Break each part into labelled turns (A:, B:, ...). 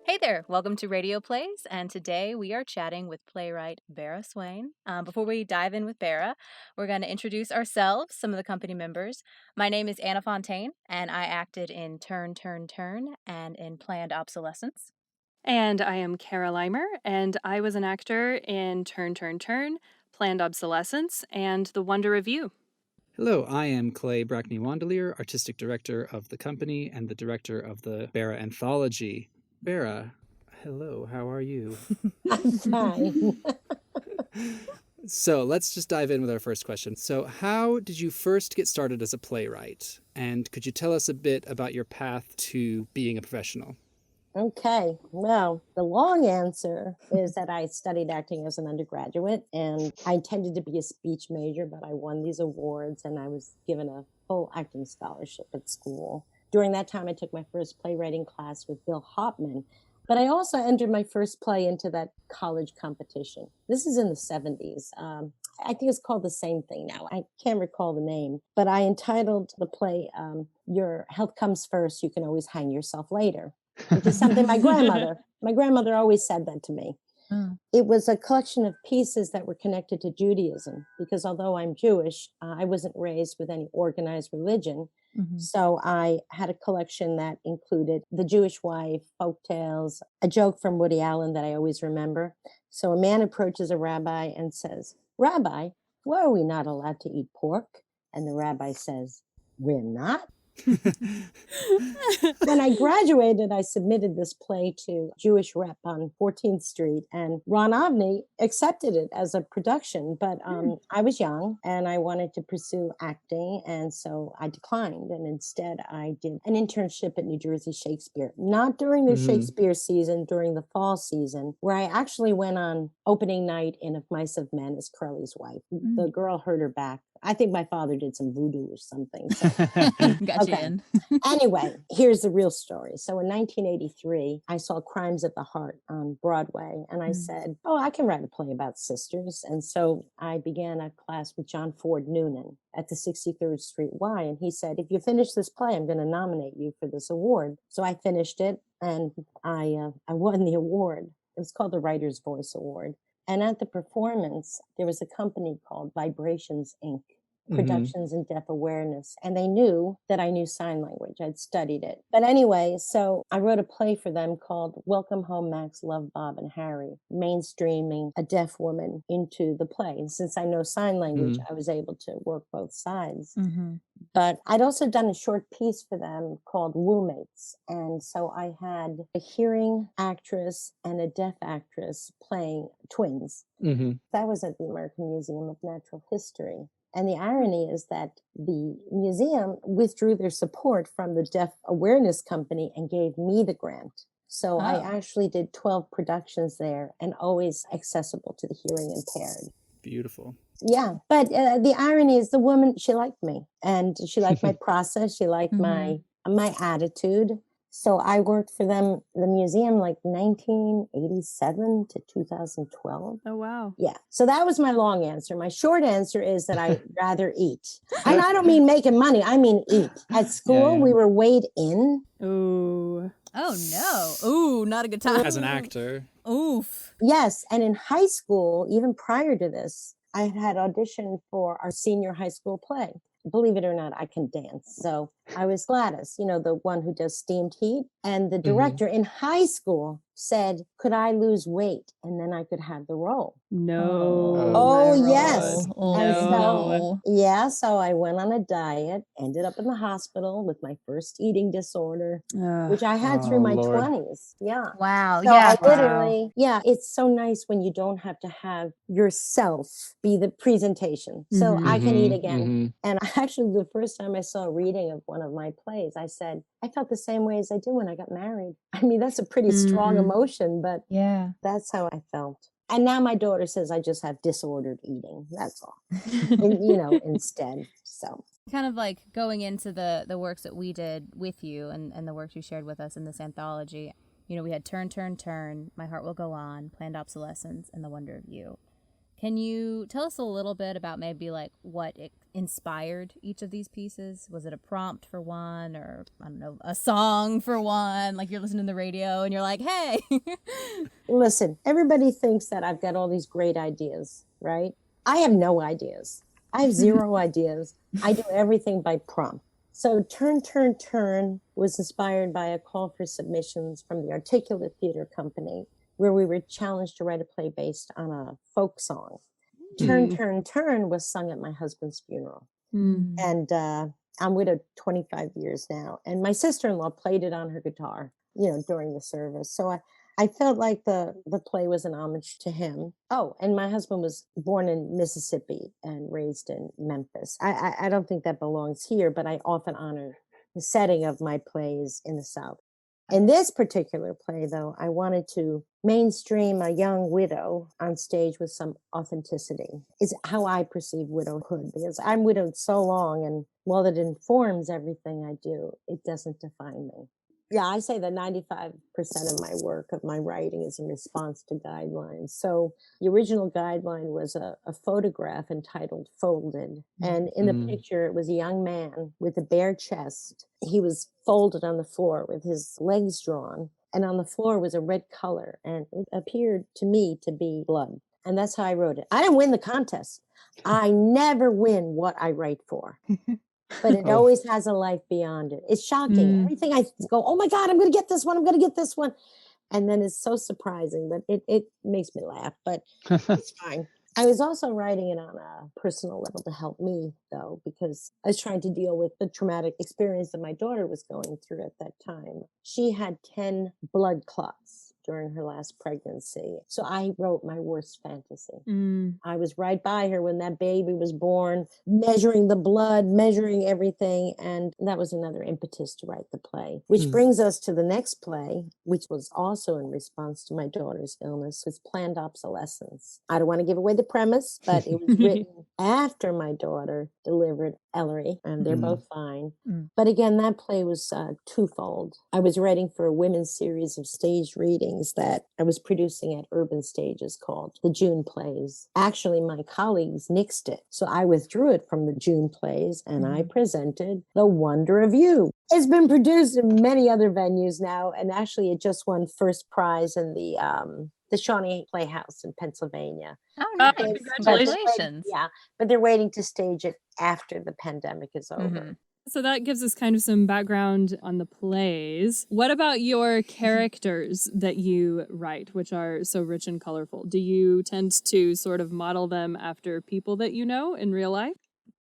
A: Hey there, welcome to Radio Plays, and today we are chatting with playwright Bera Swain. Before we dive in with Bera, we're going to introduce ourselves, some of the company members. My name is Anna Fontaine, and I acted in Turn, Turn, Turn and in Planned Obsolescence.
B: And I am Kara Leimer, and I was an actor in Turn, Turn, Turn, Planned Obsolescence, and The Wonder of You.
C: Hello, I am Clay Brackney Wandelier, artistic director of the company and the director of the Bera Anthology. Bera, hello, how are you?
D: I'm fine.
C: So let's just dive in with our first question. So, how did you first get started as a playwright? And could you tell us a bit about your path to being a professional?
D: Okay, well, the long answer is that I studied acting as an undergraduate and I intended to be a speech major, but I won these awards and I was given a full acting scholarship at school. During that time, I took my first playwriting class with Bill Hopman, but I also entered my first play into that college competition. This is in the 70s. I think it's called the same thing now. I can't recall the name, but I entitled the play, Your Health Comes First, You Can Always Hang Yourself Later, which is something my grandmother always said that to me. It was a collection of pieces that were connected to Judaism, because although I'm Jewish, I wasn't raised with any organized religion. So I had a collection that included The Jewish Wife, folk tales, a joke from Woody Allen that I always remember. So a man approaches a rabbi and says, "Rabbi, why are we not allowed to eat pork?" And the rabbi says, "We're not?" When I graduated, I submitted this play to Jewish Rep on 14th Street, and Ron Ovney accepted it as a production. But I was young and I wanted to pursue acting, and so I declined. And instead, I did an internship at New Jersey Shakespeare, not during the Shakespeare season, during the fall season, where I actually went on opening night in Of Mice of Men as Curly's wife. The girl hurt her back. I think my father did some voodoo or something. So.
A: Gotcha in.
D: Anyway, here's the real story. So in 1983, I saw Crimes at the Heart on Broadway, and I said, "Oh, I can write a play about sisters." And so I began a class with John Ford Noonan at the 63rd Street Y, and he said, "If you finish this play, I'm going to nominate you for this award." So I finished it, and I won the award. It was called the Writer's Voice Award. And at the performance, there was a company called Vibrations Inc., Productions in Deaf Awareness. And they knew that I knew sign language. I'd studied it. But anyway, so I wrote a play for them called Welcome Home, Max, Love, Bob, and Harry, mainstreaming a deaf woman into the play. And since I know sign language, I was able to work both sides. But I'd also done a short piece for them called Woomates. And so I had a hearing actress and a deaf actress playing twins. That was at the American Museum of Natural History. And the irony is that the museum withdrew their support from the Deaf Awareness Company and gave me the grant. So I actually did 12 productions there and always accessible to the hearing impaired.
C: Beautiful.
D: Yeah, but the irony is the woman, she liked me and she liked my process. She liked my attitude. So I worked for them, the museum, like 1987 to 2012.
B: Oh, wow.
D: Yeah. So that was my long answer. My short answer is that I'd rather eat. And I don't mean making money. I mean eat. At school, we were weighed in.
B: Ooh.
A: Oh no. Ooh, not a good time.
C: As an actor.
A: Oof.
D: Yes. And in high school, even prior to this, I had auditioned for our senior high school play. Believe it or not, I can dance. So I was Gladys, the one who does Steamed Heat. And the director in high school said, "Could I lose weight and then I could have the role?"
B: No.
D: Oh, yes. And
B: No.
D: so I went on a diet, ended up in the hospital with my first eating disorder, which I had through my 20s. Yeah.
A: Wow.
D: So
A: Yeah.
D: I literally, it's so nice when you don't have to have yourself be the presentation. So I can eat again. And actually, the first time I saw a reading of one of my plays, I said, I felt the same way as I did when I got married. I mean, that's a pretty strong emotion, but
A: Yeah.
D: that's how I felt. And now my daughter says I just have disordered eating. That's all. Instead. So
A: Kind of like going into the works that we did with you and the works you shared with us in this anthology. We had Turn, Turn, Turn, My Heart Will Go On, Planned Obsolescence, and The Wonder of You. Can you tell us a little bit about maybe like what inspired each of these pieces? Was it a prompt for one, or I don't know, a song for one? Like you're listening to the radio and you're like, hey.
D: Listen, everybody thinks that I've got all these great ideas, right? I have no ideas. I have zero ideas. I do everything by prompt. So Turn, Turn, Turn was inspired by a call for submissions from the Articulate Theater Company, where we were challenged to write a play based on a folk song. Turn, Turn, Turn was sung at my husband's funeral. And I'm widowed 25 years now. And my sister-in-law played it on her guitar, during the service. So I felt like the play was an homage to him. Oh, and my husband was born in Mississippi and raised in Memphis. I don't think that belongs here, but I often honor the setting of my plays in the South. In this particular play, though, I wanted to mainstream a young widow on stage with some authenticity. Is how I perceive widowhood, because I'm widowed so long, and while it informs everything I do, it doesn't define me. Yeah, I say that 95% of my work, of my writing, is in response to guidelines. So the original guideline was a photograph entitled Folded. And in the picture, it was a young man with a bare chest. He was folded on the floor with his legs drawn. And on the floor was a red color. And it appeared to me to be blood. And that's how I wrote it. I didn't win the contest. I never win what I write for. But it always has a life beyond it. It's shocking. Everything I go, oh my God, I'm going to get this one. I'm going to get this one. And then it's so surprising that it makes me laugh, but it's fine. I was also writing it on a personal level to help me, though, because I was trying to deal with the traumatic experience that my daughter was going through at that time. She had 10 blood clots during her last pregnancy. So I wrote my worst fantasy. I was right by her when that baby was born, measuring the blood, measuring everything. And that was another impetus to write the play, which brings us to the next play, which was also in response to my daughter's illness. It's Planned Obsolescence. I don't want to give away the premise, but it was written after my daughter delivered Ellery, and they're both fine. But again, that play was twofold. I was writing for a women's series of stage readings that I was producing at Urban Stages called the June Plays. Actually, my colleagues nixed it. So I withdrew it from the June Plays and I presented The Wonder of You. It's been produced in many other venues now, and actually it just won first prize in the Shawnee Playhouse in Pennsylvania.
A: Oh, nice. Congratulations.
D: But they're waiting to stage it after the pandemic is over.
B: So that gives us kind of some background on the plays. What about your characters that you write, which are so rich and colorful? Do you tend to sort of model them after people that you know in real life?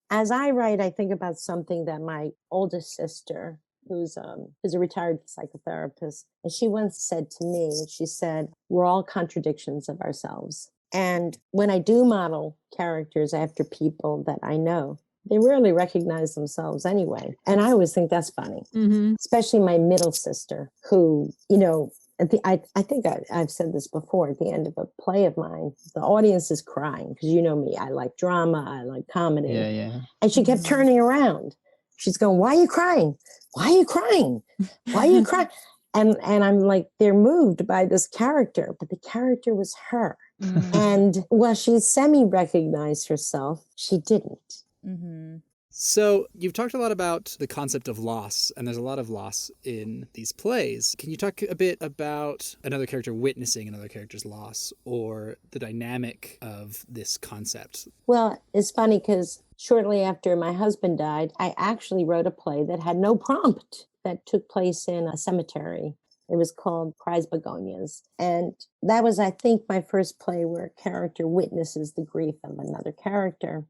D: As I write, I think about something that my oldest sister, who's a retired psychotherapist, and she once said to me, she said, we're all contradictions of ourselves. And when I do model characters after people that I know, they rarely recognize themselves anyway. And I always think that's funny, especially my middle sister, who, I think I've said this before, at the end of a play of mine, the audience is crying because you know me, I like drama, I like comedy.
C: Yeah.
D: And she kept turning around. She's going, why are you crying? Why are you crying? Why are you crying? And I'm like, they're moved by this character, but the character was her. And while she semi-recognized herself, she didn't.
C: So you've talked a lot about the concept of loss, and there's a lot of loss in these plays. Can you talk a bit about another character witnessing another character's loss, or the dynamic of this concept?
D: Well, it's funny because shortly after my husband died, I actually wrote a play that had no prompt, that took place in a cemetery. It was called Cries Begonias. And that was, I think, my first play where a character witnesses the grief of another character.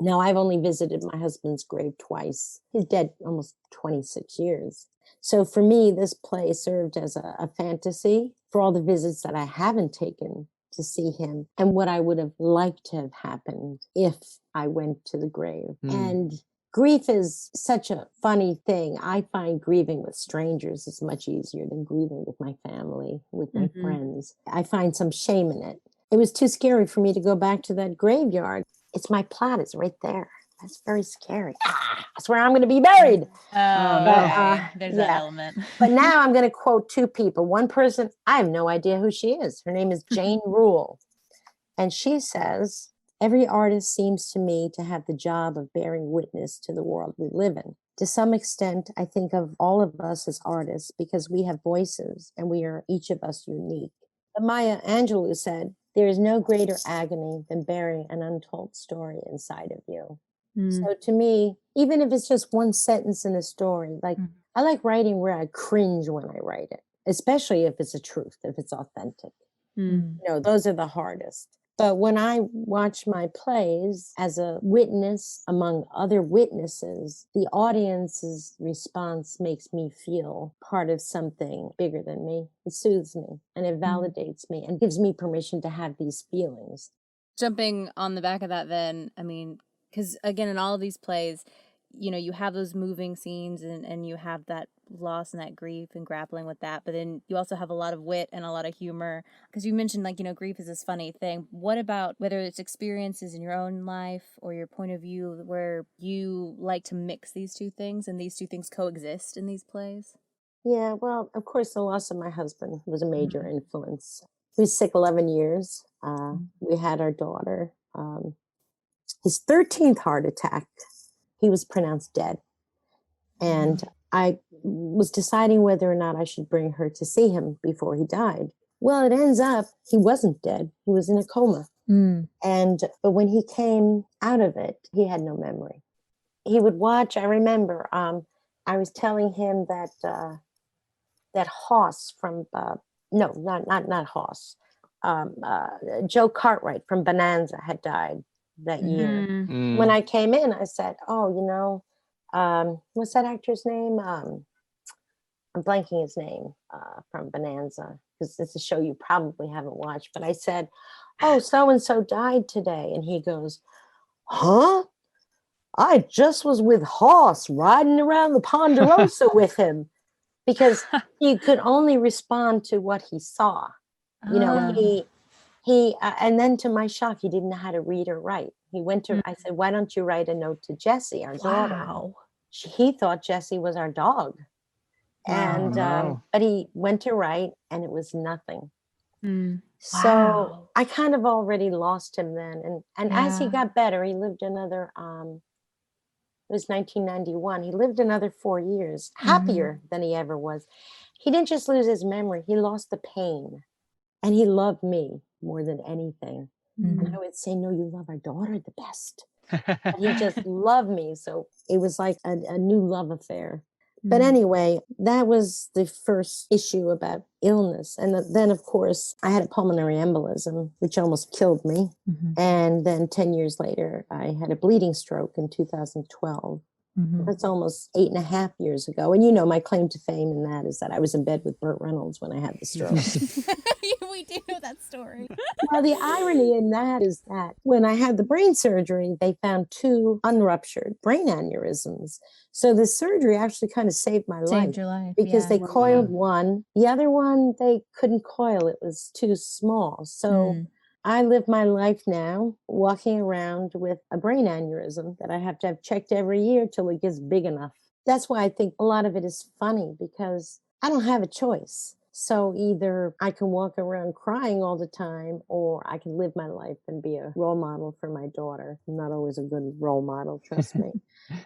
D: Now, I've only visited my husband's grave twice. He's dead almost 26 years. So for me, this play served as a fantasy for all the visits that I haven't taken to see him and what I would have liked to have happened if I went to the grave. And grief is such a funny thing. I find grieving with strangers is much easier than grieving with my family, with my friends. I find some shame in it. It was too scary for me to go back to that graveyard. It's my plot is right there. That's very scary. That's where I'm going to be buried.
A: There's that element.
D: But now I'm going to quote two people. One person, I have no idea who she is. Her name is Jane Rule. And she says, every artist seems to me to have the job of bearing witness to the world we live in. To some extent, I think of all of us as artists because we have voices and we are each of us unique. But Maya Angelou said, there is no greater agony than bearing an untold story inside of you.
B: Mm.
D: So to me, even if it's just one sentence in a story, like
A: Mhm.
D: I like writing where I cringe when I write it, especially if it's a truth, if it's authentic.
B: Mm.
D: Those are the hardest. But when I watch my plays as a witness among other witnesses, the audience's response makes me feel part of something bigger than me. It soothes me and it validates me and gives me permission to have these feelings.
A: Jumping on the back of that then, I mean, because again, in all of these plays, you have those moving scenes and you have that loss and that grief and grappling with that, but then you also have a lot of wit and a lot of humor. Because you mentioned, grief is this funny thing. What about whether it's experiences in your own life or your point of view where you like to mix these two things and these two things coexist in these plays?
D: Yeah, well, of course, the loss of my husband was a major influence. He was sick 11 years. We had our daughter. His 13th heart attack, he was pronounced dead. And I was deciding whether or not I should bring her to see him before he died. Well, it ends up he wasn't dead. He was in a coma. But when he came out of it, he had no memory. He would watch. I remember I was telling him that that Hoss from no, not Hoss. Joe Cartwright from Bonanza had died that year.
B: Mm.
D: When I came in, I said, "Oh, what's that actor's name? I'm blanking his name from Bonanza because it's a show you probably haven't watched." But I said, "Oh, so and so died today," and he goes, "Huh? I just was with Hoss riding around the Ponderosa with him," because he could only respond to what he saw. And then to my shock, he didn't know how to read or write. I said, "Why don't you write a note to Jessie, our daughter?" He thought Jessie was our dog. And
C: no.
D: but he went to write and it was nothing.
B: Mm.
D: So I kind of already lost him then. And as he
A: Yeah.
D: got better, he lived another it was 1991. He lived another 4 years, happier than he ever was. He didn't just lose his memory, he lost the pain. And he loved me more than anything. And I would say, "No, you love our daughter the best." But he just loved me. So it was like a new love affair. But anyway, that was the first issue about illness. And then, of course, I had a pulmonary embolism, which almost killed me. And then 10 years later, I had a bleeding stroke in 2012. That's almost 8.5 years ago. And my claim to fame in that is that I was in bed with Burt Reynolds when I had the stroke.
A: We do know that story.
D: Well, the irony in that is that when I had the brain surgery, they found 2 unruptured brain aneurysms. So the surgery actually kind of saved my life.
A: Saved your life,
D: Because
A: yeah.
D: they coiled one. The other one, they couldn't coil. It was too small. So I live my life now walking around with a brain aneurysm that I have to have checked every year till it gets big enough. That's why I think a lot of it is funny because I don't have a choice. So either I can walk around crying all the time or I can live my life and be a role model for my daughter. I'm not always a good role model, trust me.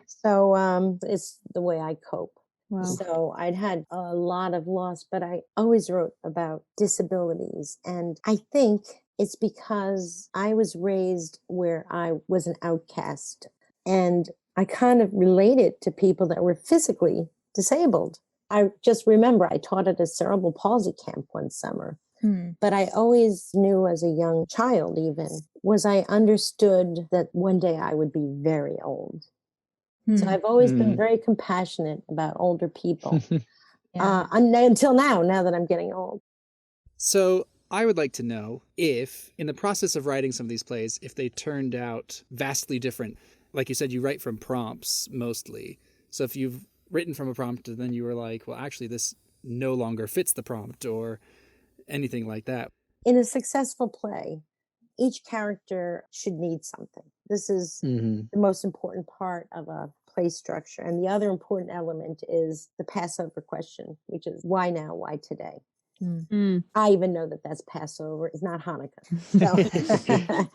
D: So it's the way I cope.
B: Wow.
D: So I'd had a lot of loss, but I always wrote about disabilities. And I think it's because I was raised where I was an outcast. And I kind of related to people that were physically disabled. I just remember I taught at a cerebral palsy camp one summer. But I always knew as a young child even, I understood that one day I would be very old. So I've always been very compassionate about older people until now that I'm getting old.
C: So I would like to know if, in the process of writing some of these plays, if they turned out vastly different. Like you said, you write from prompts mostly. So if you've written from a prompt and then you were like, well, actually, this no longer fits the prompt or anything like that.
D: In a successful play, each character should need something. This is the most important part of a play structure. And the other important element is the Passover question, which is why now, why today? I even know that that's Passover. It's not Hanukkah.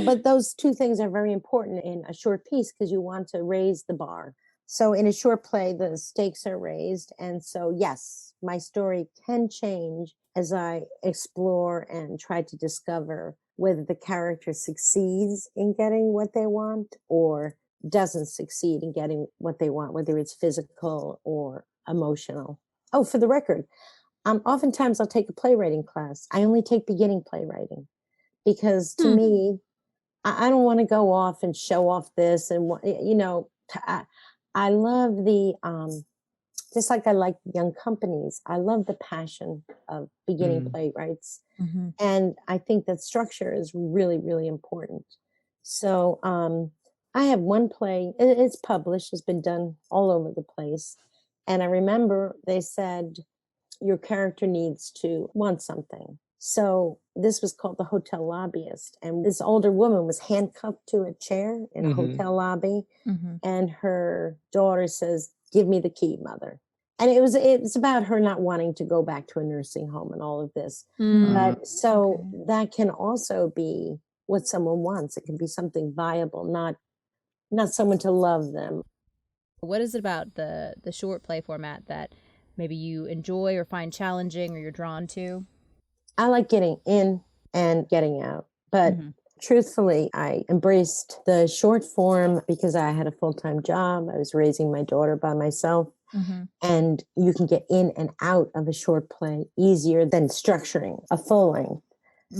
D: But those two things are very important in a short piece because you want to raise the bar. So in a short play, the stakes are raised. And so, yes, my story can change as I explore and try to discover whether the character succeeds in getting what they want or doesn't succeed in getting what they want, whether it's physical or emotional. Oh, for the record, oftentimes I'll take a playwriting class. I only take beginning playwriting because to me, I don't want to go off and show off this. And, I love the, just like I like young companies, I love the passion of beginning playwrights. And I think that structure is really, really important. So I have one play, it's published, it's been done all over the place. And I remember they said, your character needs to want something. So this was called The Hotel Lobbyist. And this older woman was handcuffed to a chair in a hotel lobby. And her daughter says, give me the key, mother. And it's about her not wanting to go back to a nursing home and all of this. But so that can also be what someone wants. It can be something viable, not someone to love them.
A: What is it about the short play format that maybe you enjoy or find challenging or you're drawn to?
D: I like getting in and getting out. But truthfully, I embraced the short form because I had a full-time job. I was raising my daughter by myself. And you can get in and out of a short play easier than structuring a full length.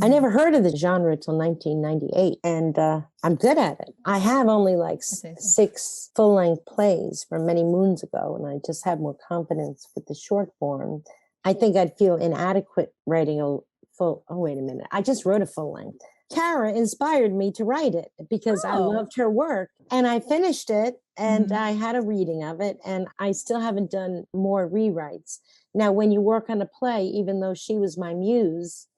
D: I never heard of the genre till 1998, and I'm good at it. I have only like 6 full-length plays from many moons ago, and I just have more confidence with the short form. I think I'd feel inadequate writing a full, wait a minute, I just wrote a full-length. Kara inspired me to write it because I loved her work, and I finished it, and I had a reading of it, and I still haven't done more rewrites. Now, when you work on a play, even though she was my muse,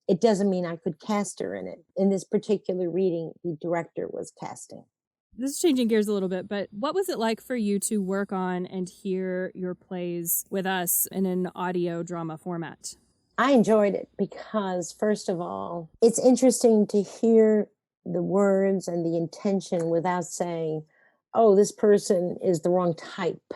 D: it doesn't mean I could cast her in it. In this particular reading, the director was casting.
B: This is changing gears a little bit, but what was it like for you to work on and hear your plays with us in an audio drama format?
D: I enjoyed it because, first of all, it's interesting to hear the words and the intention without saying, oh, this person is the wrong type.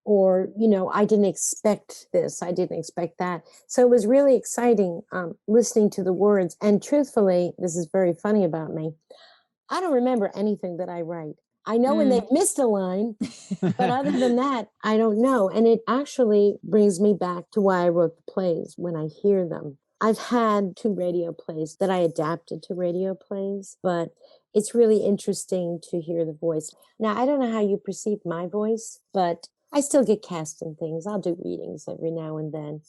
D: Or, I didn't expect this, I didn't expect that. So it was really exciting listening to the words. And truthfully, this is very funny about me, I don't remember anything that I write. I know when they've missed a line, but other than that, I don't know. And it actually brings me back to why I wrote the plays when I hear them. I've had 2 radio plays that I adapted to radio plays, but it's really interesting to hear the voice. Now, I don't know how you perceive my voice, but I still get cast in things. I'll do readings every now and then.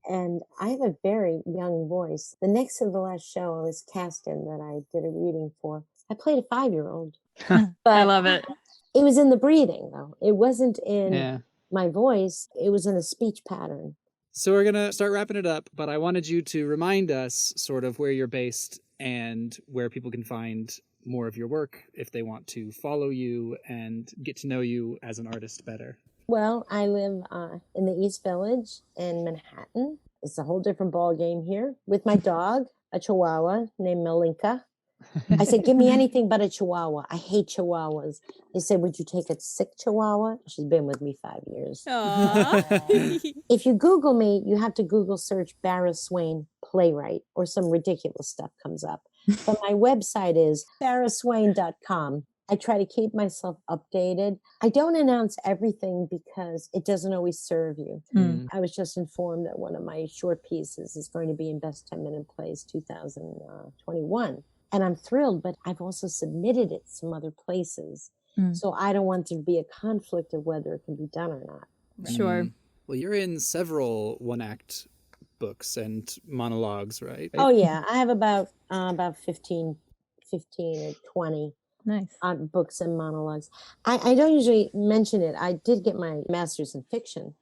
D: And I have a very young voice. The next to the last show I was cast in that I did a reading for, I played a 5-year-old. But
B: I love it.
D: It was in the breathing, though. It wasn't in my voice. It was in a speech pattern.
C: So we're going to start wrapping it up, but I wanted you to remind us sort of where you're based and where people can find more of your work if they want to follow you and get to know you as an artist better.
D: Well, I live in the East Village in Manhattan. It's a whole different ball game here with my dog, a Chihuahua named Malinka. I said, give me anything but a Chihuahua. I hate Chihuahuas. They said, would you take a sick Chihuahua? She's been with me 5 years. If you Google me, you have to Google search Barra Swain playwright or some ridiculous stuff comes up. But my website is barraswain.com. I try to keep myself updated. I don't announce everything because it doesn't always serve you. I was just informed that one of my short pieces is going to be in Best 10-Minute Plays 2021. And I'm thrilled, but I've also submitted it some other places. So I don't want there to be a conflict of whether it can be done or not.
B: Sure.
C: Well, you're in several one-act books and monologues, right?
D: Oh, yeah. I have about 15 or 20 books and monologues. I don't usually mention it. I did get my master's in fiction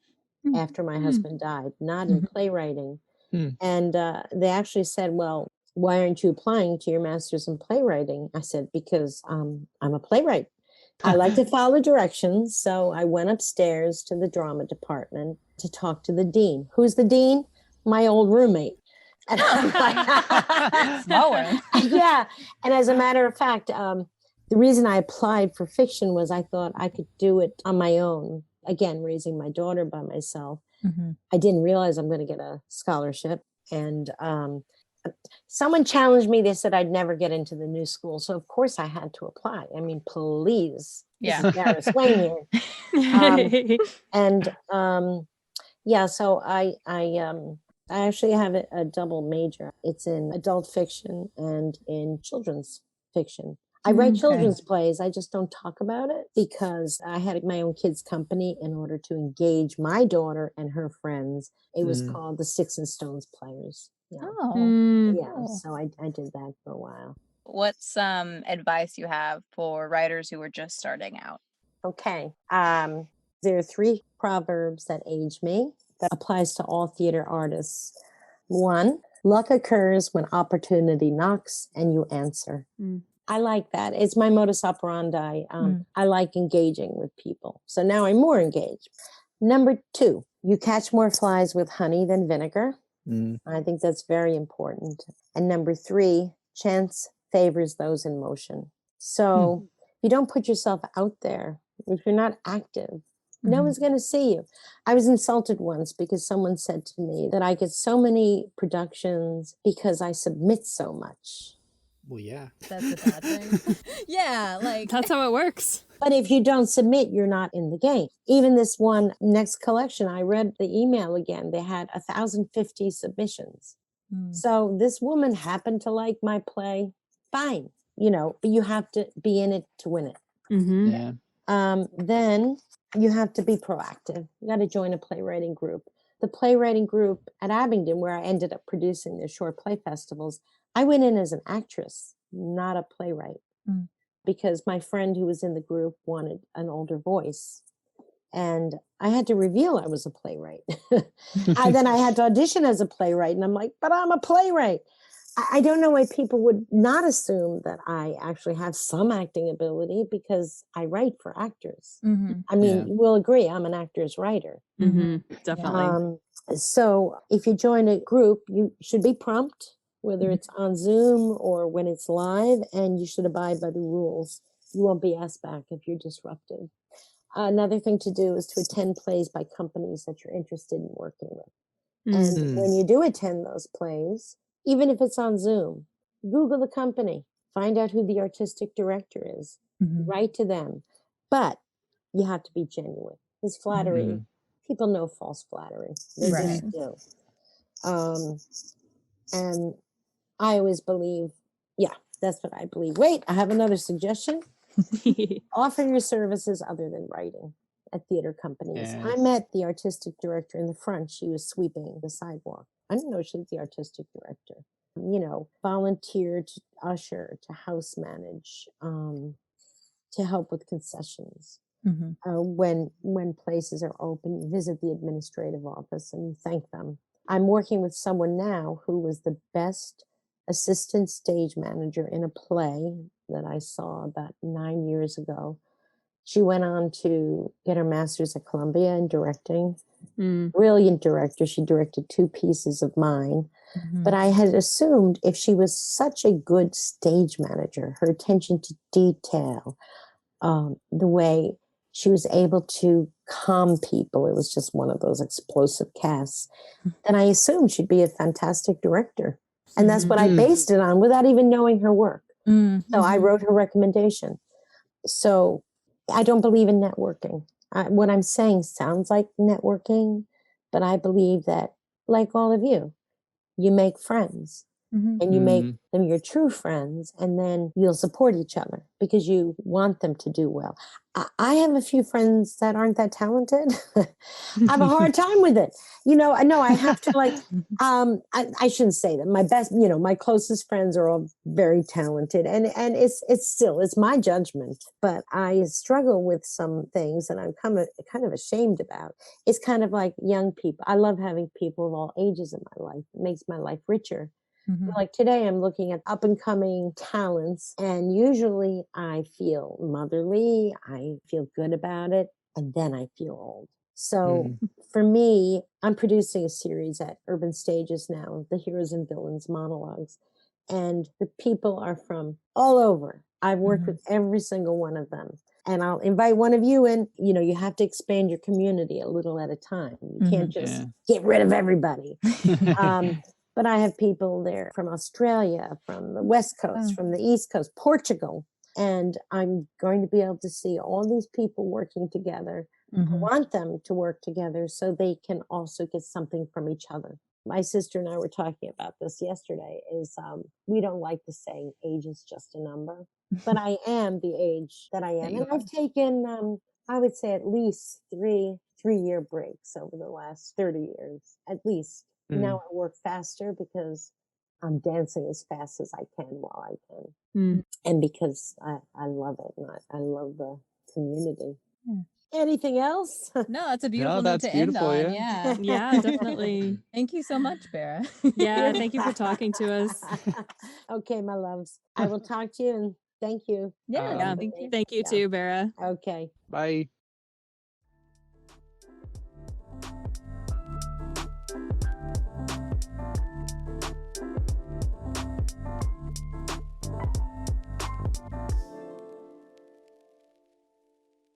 D: after my husband died, not in playwriting. And they actually said, well, why aren't you applying to your master's in playwriting? I said, because I'm a playwright. I like to follow directions. So I went upstairs to the drama department to talk to the dean. Who's the dean? my old roommate. And I'm like,
A: Small world.
D: yeah. And as a matter of fact, the reason I applied for fiction was I thought I could do it on my own. Again, raising my daughter by myself. I didn't realize I'm going to get a scholarship. And someone challenged me. They said I'd never get into the new school. So, of course, I had to apply. I mean, please.
A: Yeah.
D: This is Barra Swain here. Yeah, so I actually have a double major. It's in adult fiction and in children's fiction. I write
A: Okay.
D: children's plays. I just don't talk about it because I had my own kids' company in order to engage my daughter and her friends. It was called the Sticks and Stones Players. Yeah.
A: Oh,
D: Yeah,
A: cool.
D: so I did that for a while.
A: What's some advice you have for writers who are just starting out?
D: Okay. There are 3 proverbs that age me that applies to all theater artists. 1, luck occurs when opportunity knocks and you answer. I like that. It's my modus operandi. I like engaging with people. So now I'm more engaged. Number 2, you catch more flies with honey than vinegar. I think that's very important. And number 3, chance favors those in motion. So if you don't put yourself out there, if you're not active, no one's going to see you. I was insulted once because someone said to me that I get so many productions because I submit so much.
C: Well, yeah.
A: That's a bad thing. Yeah, like
B: That's how it works.
D: But if you don't submit, you're not in the game. Even this one next collection, I read the email again. They had 1,050 submissions. So this woman happened to like my play. Fine, but you have to be in it to win it.
C: Yeah.
D: Then you have to be proactive. You got to join a playwriting group. The playwriting group at Abingdon, where I ended up producing the short play festivals, I went in as an actress, not a playwright, because my friend who was in the group wanted an older voice. And I had to reveal I was a playwright. Then I had to audition as a playwright. And I'm like, but I'm a playwright. I don't know why people would not assume that I actually have some acting ability because I write for actors. I mean, we'll agree, I'm an actor's writer.
B: Definitely.
D: So if you join a group, you should be prompt, whether it's on Zoom or when it's live, and you should abide by the rules. You won't be asked back if you're disruptive. Another thing to do is to attend plays by companies that you're interested in working with. And when you do attend those plays, even if it's on Zoom, Google the company, find out who the artistic director is, write to them. But you have to be genuine. Because flattery, people know false flattery. They just do. And I always believe, that's what I believe. Wait, I have another suggestion. Offer your services other than writing at theater companies.
C: Yeah.
D: I met the artistic director in the front. She was sweeping the sidewalk. I didn't know she was the artistic director. Volunteer to usher, to house manage, to help with concessions. When places are open, visit the administrative office and thank them. I'm working with someone now who was the best assistant stage manager in a play that I saw about 9 years ago. She went on to get her master's at Columbia in directing. Brilliant director. She directed 2 pieces of mine. But I had assumed if she was such a good stage manager, her attention to detail, the way she was able to calm people, it was just one of those explosive casts, then I assumed she'd be a fantastic director. And that's what I based it on without even knowing her work. So I wrote her recommendation. So I don't believe in networking. What I'm saying sounds like networking, but I believe that, like all of you, you make friends and you make them your true friends, and then you'll support each other because you want them to do well. I have a few friends that aren't that talented. I have a hard time with it. I know I have to I shouldn't say that. My best, my closest friends are all very talented, and it's my judgment, but I struggle with some things and I'm kind of ashamed about. It's kind of like young people. I love having people of all ages in my life. It makes my life richer. Like today, I'm looking at up and coming talents, and usually I feel motherly. I feel good about it, and then I feel old. So for me, I'm producing a series at Urban Stages now, the Heroes and Villains monologues. And the people are from all over. I've worked with every single one of them. And I'll invite one of you in. You know, you have to expand your community a little at a time. You can't just get rid of everybody. But I have people there from Australia, from the West Coast, from the East Coast, Portugal. And I'm going to be able to see all these people working together. I want them to work together so they can also get something from each other. My sister and I were talking about this yesterday, is we don't like the saying age is just a number, but I am the age that I am. And I've taken, I would say at least three-year breaks over the last 30 years, at least. Now I work faster because I'm dancing as fast as I can while I can. And because I love it. And I love the community. Anything else?
A: No, that's a beautiful note
E: that's
A: to end
E: beautiful,
A: on.
E: yeah.
B: Yeah, definitely.
A: Thank you so much, Vera.
B: Yeah, thank you for talking to us.
D: Okay, my loves. I will talk to you and thank you.
A: Yeah,
B: Yeah,
A: thank you.
B: thank you too, Vera.
D: Okay.
E: Bye.